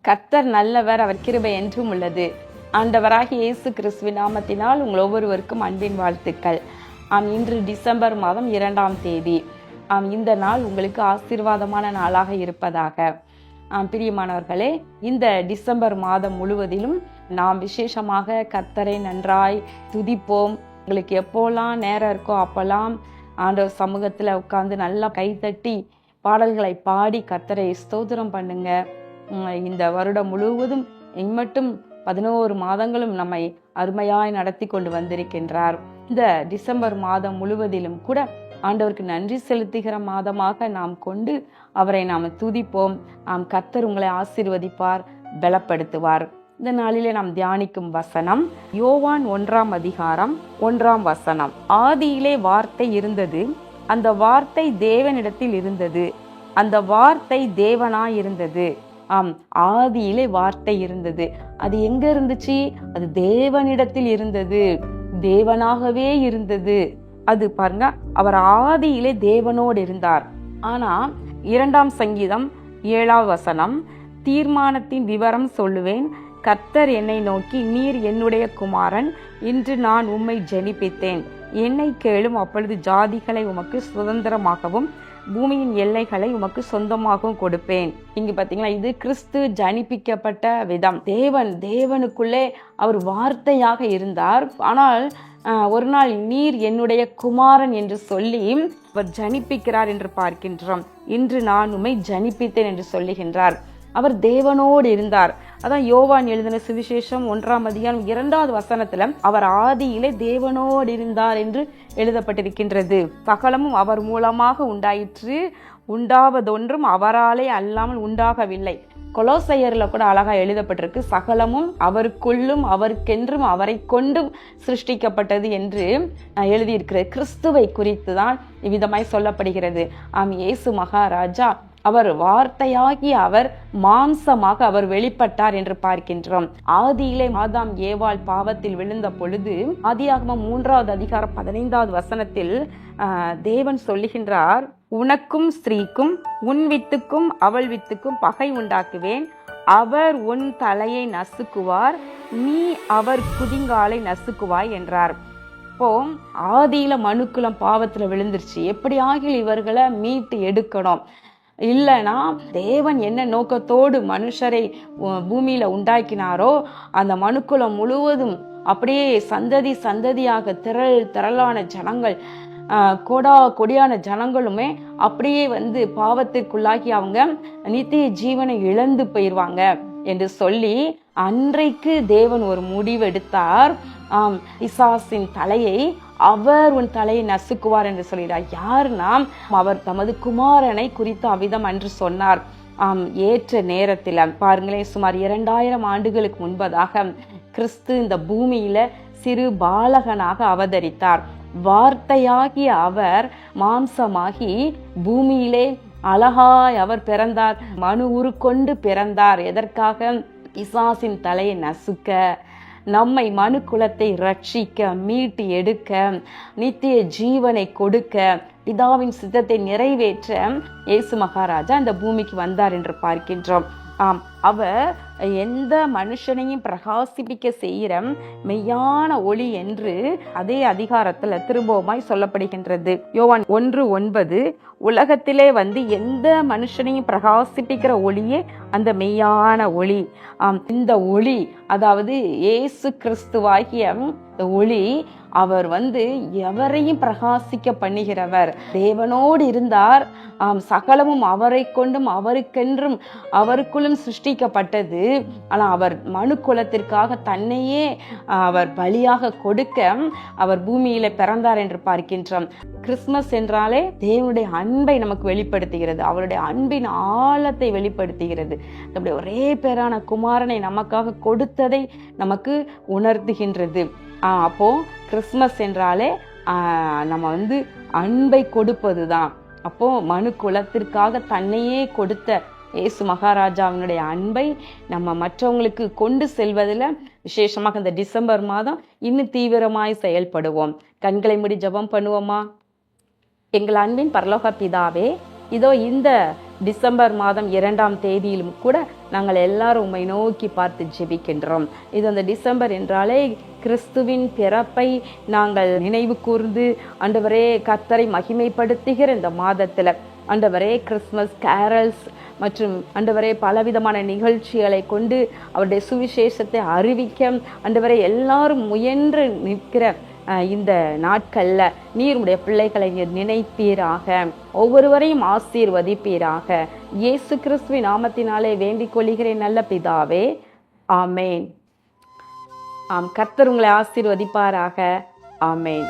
கர்த்தர் நல்லவர், அவர் கிருபை என்றும் உள்ளது. ஆண்டவராகிய இயேசு கிறிஸ்துவின் நாமத்தினால் உங்கள் ஒவ்வொருவருக்கும் அன்பின் வாழ்த்துக்கள். இன்று டிசம்பர் மாதம் 2ஆம் தேதி. இந்த நாள் உங்களுக்கு ஆசீர்வாதமான நாளாக இருப்பதாக. பிரியமானவர்களே, இந்த டிசம்பர் மாதம் முழுவதிலும் நாம் விசேஷமாக கர்த்தரை நன்றாய் துதிப்போம். உங்களுக்கு எப்போல்லாம் நேரம் இருக்கோ அப்போல்லாம் ஆண்டவர் சமூகத்தில் உட்கார்ந்து நல்லா கைத்தட்டி பாடல்களை பாடி கர்த்தரை ஸ்தோத்திரம் பண்ணுங்க. இந்த வருடம் முழுவதும் இம்மட்டும் 11 மாதங்களும் நம்மை அருமையாய் நடத்தி கொண்டு வந்திருக்கின்றார். இந்த டிசம்பர் மாதம் முழுவதிலும் கூட ஆண்டவருக்கு நன்றி செலுத்துகிற மாதமாக நாம் கொண்டு அவரை நாம் துதிப்போம். கர்த்தர் உங்களை ஆசீர்வதிப்பார், பலப்படுத்துவார். இந்த நாளிலே நாம் தியானிக்கும் வசனம் யோவான் 1ஆம் அதிகாரம் 1ஆம் வசனம். ஆதியிலே வார்த்தை இருந்தது, அந்த வார்த்தை தேவனிடத்தில் இருந்தது, அந்த வார்த்தை தேவனாய் இருந்தது. ஆதியிலே வார்த்தை இருந்தது. அது எங்க இருந்துச்சு? அது தேவனிடத்தில் இருந்தது, தேவனாகவே இருந்தது. அது பாருங்க, அவர் ஆதியிலே தேவனோடு இருந்தார். ஆனா 2ஆம் சங்கீதம் 7ஆம் வசனம், தீர்மானத்தின் விவரம் சொல்லுவேன். கர்த்தர் என்னை நோக்கி, நீர் என்னுடைய குமாரன், இன்று நான் உம்மை ஜெனிப்பித்தேன். என்னை கேளும், அப்பொழுது ஜாதிகளை உமக்கு சுதந்திரமாகவும் பூமியின் எல்லைகளை உமக்கு சொந்தமாகவும் கொடுப்பேன். இங்க பாத்தீங்களா, இது கிறிஸ்து ஜனிப்பிக்கப்பட்ட விதம். தேவனுக்குள்ளே அவர் வார்த்தையாக இருந்தார். ஆனால் ஒரு நாள் நீர் என்னுடைய குமாரன் என்று சொல்லி அவர் ஜனிப்பிக்கிறார் என்று பார்க்கின்றோம். இன்று நான் உம்மை ஜனிப்பித்தேன் என்று சொல்லுகின்றார். அவர் தேவனோடு இருந்தார். அதான் யோவான் எழுதின சுவிசேஷம் 1ஆம் அதிகாரம் 2வது வசனத்துல அவர் ஆதியிலே தேவனோடு இருந்தார் என்று எழுதப்பட்டிருக்கின்றது. சகலமும் அவர் மூலமாக உண்டாயிற்று, உண்டாவதொன்றும் அவராலே அல்லாமல் உண்டாகவில்லை. கொலோசையர்ல கூட அழகா எழுதப்பட்டிருக்கு, சகலமும் அவருக்குள்ளும் அவருக்கென்றும் அவரை கொண்டும் சிருஷ்டிக்கப்பட்டது என்று எழுதியிருக்கிறது. கிறிஸ்துவை குறித்து தான் இவ்விதமாய் சொல்லப்படுகிறது. இயேசு மகாராஜா அவர் வார்த்தையாகி அவர் மாம்சமாக அவர் வெளிப்பட்டார் என்று பார்க்கின்றோம். ஆதியிலே ஆதாம் ஏவாள் பாவத்தில் விழுந்த பொழுது ஆதியாகமம் 3ஆவது அதிகாரம் 15வது வசனத்தில் தேவன் சொல்லுகின்றார், உனக்கும் ஸ்திரீக்கும் உன் வித்துக்கும் அவள் வித்துக்கும் பகை உண்டாக்குவேன். அவர் உன் தலையை நசுக்குவார், நீ அவர் குதிங்காலை நசுக்குவாய் என்றார். இப்போ ஆதியில மனுக்குலம் பாவத்துல விழுந்துருச்சு. எப்படி ஆகிய இவர்களை மீட்டு எடுக்கணும்? இல்லைனா தேவன் என்ன நோக்கத்தோடு மனுஷரை பூமியில உண்டாக்கினாரோ அந்த மனுக்குலம் முழுவதும் அப்படியே சந்ததி சந்ததியாக திரளான ஜனங்கள், கொடியான ஜனங்களுமே அப்படியே பாவத்திற்குள்ளாகி அவங்க நித்திய ஜீவனை இழந்து போயிடுவாங்க என்று சொல்லி அன்றைக்கு தேவன் ஒரு முடிவு எடுத்தார். பிசாசின் தலையை அவர் உன் தலையை நசுக்குவார் என்று சொல்கிறார். யாருன்னா அவர் தமது குமாரனை குறித்து அவ்விதம் அன்று சொன்னார். ஏற்ற நேரத்தில் பாருங்களேன், சுமார் 2000 ஆண்டுகளுக்கு முன்பதாக கிறிஸ்து இந்த பூமியில சிறு பாலகனாக அவதரித்தார். வார்த்தையாகி அவர் மாம்சமாகி பூமியிலே அழகாய் அவர் பிறந்தார். மனு உருக்கொண்டு பிறந்தார். எதற்காக? பிசாசின் தலையை நசுக்க, நம்மை மனு குலத்தை ரட்சிக்க, மீட்டு எடுக்க, நித்திய ஜீவனை கொடுக்க, பிதாவின் சித்தத்தை நிறைவேற்ற இயேசு மகாராஜா இந்த பூமிக்கு வந்தார் என்று பார்க்கின்றோம். அவர் எந்த மனுஷனையும் பிரகாசிப்பிக்க செய்கிற மெய்யான ஒளி என்று அதே அதிகாரத்துல திரும்பவுமாய் சொல்லப்படுகின்றது. யோவான் 1:9, உலகத்திலே எந்த மனுஷனையும் பிரகாசிப்பிக்கிற ஒளியே அந்த மெய்யான ஒளி. இந்த ஒளி, அதாவது இயேசு கிறிஸ்துவாகிய ஒளி, அவர் எவரையும் பிரகாசிக்க பண்ணுகிறவர். தேவனோடு இருந்தார். சகலமும் அவரை கொண்டும் அவருக்கென்றும் அவருக்குள்ளும் சிருஷ்டிக்கப்பட்டது. ஆனால் அவர் மனு குலத்திற்காக தன்னையே அவர் பலியாக கொடுக்க அவர் பூமியில பிறந்தார் என்று பார்க்கின்றோம். கிறிஸ்துமஸ் என்றாலே தேவனுடைய அன்பை நமக்கு வெளிப்படுத்துகிறது, அவருடைய அன்பின் ஆழத்தை வெளிப்படுத்துகிறது. நம்முடைய ஒரே பேரான குமாரனை நமக்காக கொடுத்ததை நமக்கு உணர்த்துகின்றது. அப்போ கிறிஸ்துமஸ் என்றாலே நம்ம அன்பை கொடுப்பது தான். அப்போ மனு குலத்திற்காக தன்னையே கொடுத்த இயேசு மகாராஜாவினுடைய அன்பை நம்ம மற்றவங்களுக்கு கொண்டு செல்வதில் விசேஷமாக இந்த டிசம்பர் மாதம் இன்னும் தீவிரமாய் செயல்படுவோம். கண்களை மூடி ஜெபம் பண்ணுவோமா? எங்கள் அன்பின் பரலோக பிதாவே, இதோ இந்த டிசம்பர் மாதம் 2ஆம் தேதியிலும் கூட நாங்கள் எல்லாரும் உம்மை நோக்கி பார்த்து ஜெபிக்கின்றோம். இது அந்த டிசம்பர் என்றாலே கிறிஸ்துவின் பிறப்பை நாங்கள் நினைவு கூர்ந்து ஆண்டவரே கர்த்தரை மகிமைப்படுத்துகிற இந்த மாதத்தில் ஆண்டவரே கிறிஸ்மஸ் கேரல்ஸ் மற்றும் ஆண்டவரே பலவிதமான நிகழ்ச்சிகளை கொண்டு அவருடைய சுவிசேஷத்தை அறிவிக்க ஆண்டவரே எல்லாரும் முயன்று நிற்கிற இந்த நாட்களில் நீர் உடைய பிள்ளைகளை நீர் நினைப்பீராக, ஒவ்வொருவரையும் ஆசீர்வதிப்பீராக. இயேசு கிறிஸ்துவின் நாமத்தினாலே வேண்டிக் கொள்கிறேன் நல்ல பிதாவே, ஆமேன். கர்த்தர் உங்களை ஆசீர்வதிப்பாராக. ஆமேன்.